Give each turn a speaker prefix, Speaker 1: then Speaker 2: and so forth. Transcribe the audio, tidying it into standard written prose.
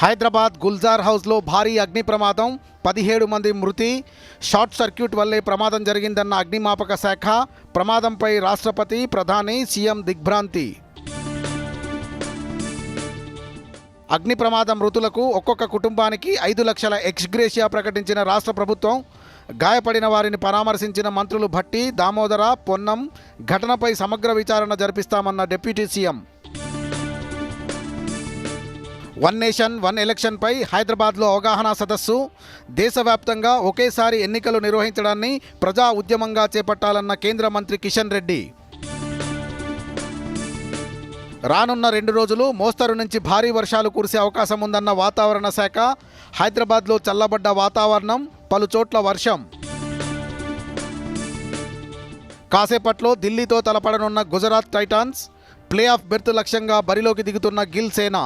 Speaker 1: హైదరాబాద్ గుల్జార్ హౌస్లో భారీ అగ్ని ప్రమాదం, 17 మంది మృతి. షార్ట్ సర్క్యూట్ వల్లే ప్రమాదం జరిగిందన్న అగ్నిమాపక శాఖ. ప్రమాదంపై రాష్ట్రపతి, ప్రధాని, సీఎం దిగ్భ్రాంతి. అగ్ని ప్రమాద మృతులకు ఒక్కొక్క కుటుంబానికి 5 లక్షల ఎక్స్గ్రేషియా ప్రకటించిన రాష్ట్ర ప్రభుత్వం. గాయపడిన వారిని పరామర్శించిన మంత్రులు భట్టి, దామోదర, పొన్నం. ఘటనపై సమగ్ర విచారణ జరిపిస్తామన్న deputy CM. One nation one ఎలక్షన్పై హైదరాబాద్లో అవగాహన సదస్సు. దేశవ్యాప్తంగా ఒకేసారి ఎన్నికలు నిర్వహించడాన్ని ప్రజా ఉద్యమంగా చేపట్టాలన్న కేంద్ర మంత్రి కిషన్ రెడ్డి. రానున్న 2 రోజులు మోస్తరు నుంచి భారీ వర్షాలు కురిసే అవకాశం ఉందన్న వాతావరణ శాఖ. హైదరాబాద్లో చల్లబడ్డ వాతావరణం, పలు చోట్ల వర్షం. కాసేపట్లో ఢిల్లీతో తలపడనున్న Gujarat Titans. Play off berth లక్ష్యంగా బరిలోకి దిగుతున్న గిల్ సేన.